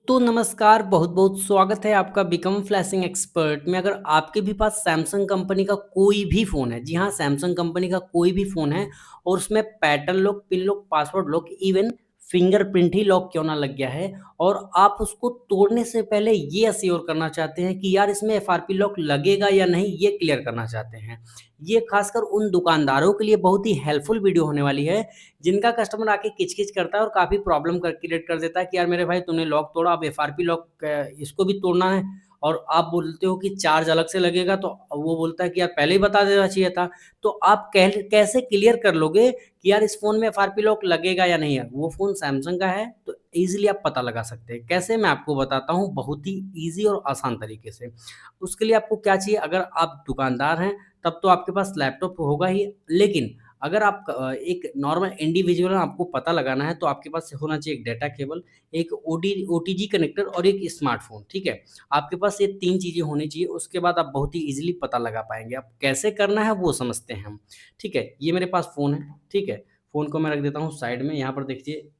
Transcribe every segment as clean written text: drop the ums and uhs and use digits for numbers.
तो नमस्कार, बहुत-बहुत स्वागत है आपका बिकम फ्लैशिंग एक्सपर्ट में। अगर आपके भी पास सैमसंग कंपनी का कोई भी फ़ोन है, जी हाँ, सैमसंग कंपनी का कोई भी फ़ोन है और उसमें pattern lock, pin lock, password lock, even fingerprint ही लॉक क्यों ना लग गया है और आप उसको तोड़ने से पहले ये एश्योर करना चाहते हैं कि यार इसमें एफआरपी लॉक लगेगा या नहीं, ये क्लियर करना चाहते हैं। ये खासकर उन दुकानदारों के लिए बहुत ही हेल्पफुल वीडियो होने वाली है जिनका कस्टमर आके किच-किच करता है और काफ़ी प्रॉब्लम कर क्रिएट कर देता है कि यार मेरे भाई तूने लॉक तोड़ा, अब एफआरपी लॉक इसको भी तोड़ना है और आप बोलते हो कि चार्ज अलग से लगेगा, तो वो बोलता है कि यार पहले ही बता देना चाहिए था। तो आप कैसे क्लियर कर लोगे कि यार इस फ़ोन में एफआरपी लॉक लगेगा या नहीं है? वो फ़ोन सैमसंग का है, तो ईज़िली आप पता लगा सकते हैं। कैसे? मैं आपको बताता हूँ बहुत ही ईज़ी और आसान तरीके से। उसके लिए आपको क्या चाहिए? अगर आप दुकानदार हैं, तब तो आपके पास लैपटॉप होगा ही, लेकिन अगर आप एक नॉर्मल इंडिविजुअल आपको पता लगाना है, तो आपके पास होना चाहिए एक डेटा केबल, एक ओटीजी कनेक्टर और एक स्मार्टफ़ोन, ठीक है? आपके पास ये 3 चीज़ें होनी चाहिए, उसके बाद आप बहुत ही ईज़िली पता लगा पाएँगे। अब कैसे करना है वो समझते हैं हम, ठीक है? ये मेरे पास फ़ोन है, ठीक है? फ़ोन को मैं रख देता हूँ साइड में, यहाँ पर देखिए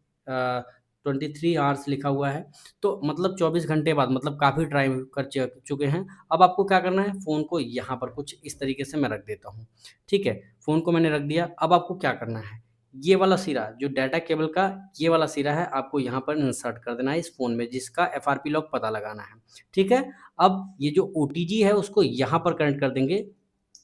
23 आवर्स लिखा हुआ है, तो मतलब 24 घंटे बाद मतलब काफ़ी टाइम कर चुके हैं। अब आपको क्या करना है, फ़ोन को यहाँ पर कुछ इस तरीके से मैं रख देता हूँ, ठीक है? फ़ोन को मैंने रख दिया, अब आपको क्या करना है, ये वाला सिरा जो डाटा केबल का ये वाला सिरा है, आपको यहाँ पर इंसर्ट कर देना है इस फ़ोन में जिसका एफआरपी लॉक पता लगाना है, ठीक है? अब ये जो ओटीजी है उसको यहाँ पर कनेक्ट कर देंगे,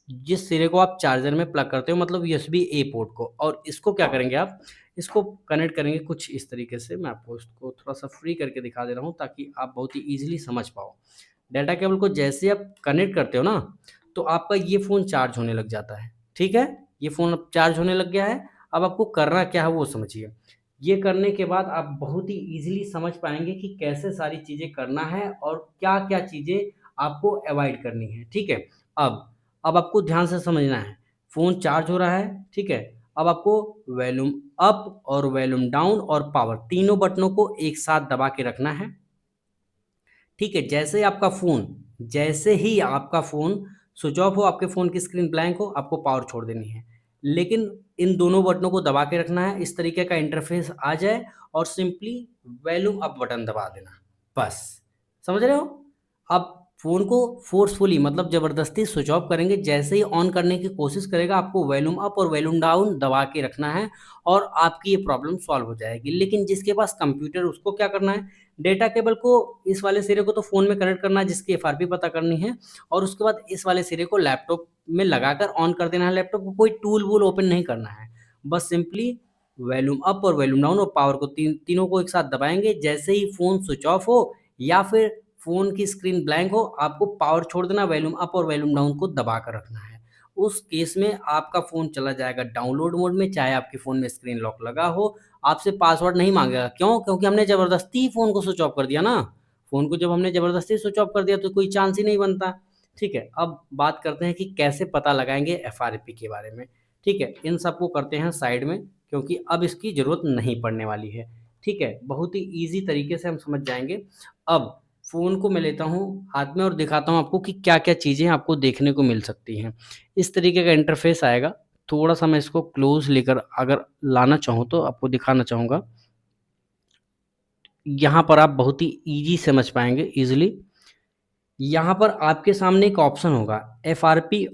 जिस सिरे को आप चार्जर में प्लग करते हो मतलब यूएसबी ए पोर्ट को और इसको क्या करेंगे आप, इसको कनेक्ट करेंगे कुछ इस तरीके से, मैं आपको इसको थोड़ा-सा फ्री करके दिखा दे रहा हूँ ताकि आप बहुत ही ईज़िली समझ पाओ। डाटा केबल को जैसे आप कनेक्ट करते हो ना, तो आपका ये फ़ोन चार्ज होने लग जाता है, ठीक है? ये फ़ोन अब चार्ज होने लग गया है, अब आपको करना क्या है वो समझिए। ये करने के बाद आप बहुत ही ईज़िली समझ पाएँगे कि कैसे सारी चीज़ें करना है और क्या-क्या चीज़ें आपको अवॉइड करनी है, ठीक है? अब आपको ध्यान से समझना है, फ़ोन चार्ज हो रहा है, ठीक है? अब आपको वॉल्यूम अप और वॉल्यूम डाउन और पावर तीनों बटनों को एक साथ दबा के रखना है। ठीक है, जैसे ही आपका फ़ोन स्विच ऑफ हो, आपके फ़ोन की स्क्रीन ब्लैंक हो, आपको पावर छोड़ देनी है। लेकिन इन दोनों बटनों को दबा के रखना है, इस तरीके का इंटरफ़ेस आ जाए और सिंपली वॉल्यूम अप बटन दबा देना, बस। समझ रहे हो? आप फ़ोन को फ़ोर्सफुली मतलब ज़बरदस्ती स्विच ऑफ करेंगे, जैसे ही ऑन करने की कोशिश करेगा, आपको वॉल्यूम अप और वॉल्यूम डाउन दबा के रखना है और आपकी ये प्रॉब्लम सॉल्व हो जाएगी। लेकिन जिसके पास कंप्यूटर उसको क्या करना है, डेटा केबल को इस वाले सिरे को तो फ़ोन में कनेक्ट करना है जिसकी एफआरपी पता करनी है और उसके बाद इस वाले सिरे को लैपटॉप में लगाकर ऑन कर देना है लैपटॉप को, कोई टूल-वूल ओपन नहीं करना है। बस सिंपली वॉल्यूम अप और वॉल्यूम डाउन और पावर को तीनों को एक साथ दबाएँगे, जैसे ही फ़ोन स्विच ऑफ हो या फिर फ़ोन की स्क्रीन ब्लैंक हो, आपको पावर छोड़ देना, वॉल्यूम अप और वॉल्यूम डाउन को दबा कर रखना है। उस केस में आपका फ़ोन चला जाएगा डाउनलोड मोड में, चाहे आपके फ़ोन में स्क्रीन लॉक लगा हो, आपसे पासवर्ड नहीं माँगेगा। क्यों? क्योंकि हमने ज़बरदस्ती फ़ोन को स्विच ऑफ कर दिया ना। फ़ोन को जब हमने ज़बरदस्ती स्विच ऑफ कर दिया तो कोई चांस ही नहीं बनता। ठीक है? अब बात करते हैं कि कैसे पता लगाएँगे एफआरपी के बारे में। ठीक है? इन सबको करते हैं साइड में क्योंकि अब इसकी ज़रूरत नहीं पड़ने वाली है। ठीक है? बहुत ही ईज़ी तरीके से हम समझ जाएँगे। अब फ़ोन को मैं लेता हूँ हाथ में और दिखाता हूँ आपको कि क्या-क्या चीज़ें आपको देखने को मिल सकती हैं। इस तरीके का इंटरफ़ेस आएगा। थोड़ा-सा मैं इसको क्लोज़ लेकर अगर लाना चाहूँ तो आपको दिखाना चाहूँगा। यहाँ पर आप बहुत ही ईज़ी समझ पाएँगे ईज़िली। यहाँ पर आपके सामने एक ऑप्शन होगा एफआरपी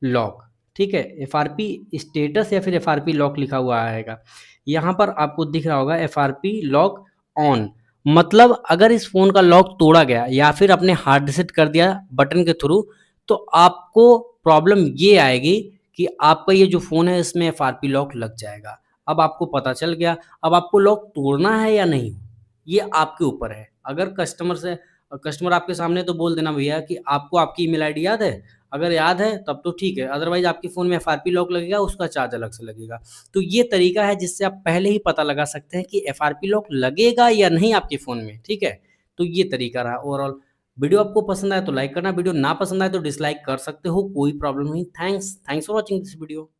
लॉक, ठीक है? एफआरपी स्टेटस या फिर एफआरपी लॉक लिखा हुआ आएगा। यहाँ पर आपको दिख रहा होगा एफआरपी लॉक ऑन, मतलब अगर इस फ़ोन का लॉक तोड़ा गया या फिर आपने हार्ड रीसेट कर दिया बटन के थ्रू, तो आपको प्रॉब्लम ये आएगी कि आपका ये जो फ़ोन है इसमें एफआरपी लॉक लग जाएगा। अब आपको पता चल गया, अब आपको लॉक तोड़ना है या नहीं, ये आपके ऊपर है। अगर कस्टमर आपके सामने तो बोल देना भैया कि आपको आपकी ईमेल आईडी याद है? अगर याद है तब तो ठीक है, अदरवाइज़ आपके फ़ोन में एफआरपी लॉक लगेगा, उसका चार्ज अलग से लगेगा। तो ये तरीका है जिससे आप पहले ही पता लगा सकते हैं कि एफआरपी लॉक लगेगा या नहीं आपके फ़ोन में, ठीक है? तो ये तरीका रहा ओवरऑल। वीडियो आपको पसंद आए तो लाइक करना, वीडियो ना पसंद आए तो डिसलाइक कर सकते हो, कोई प्रॉब्लम नहीं। Thanks for watching this video.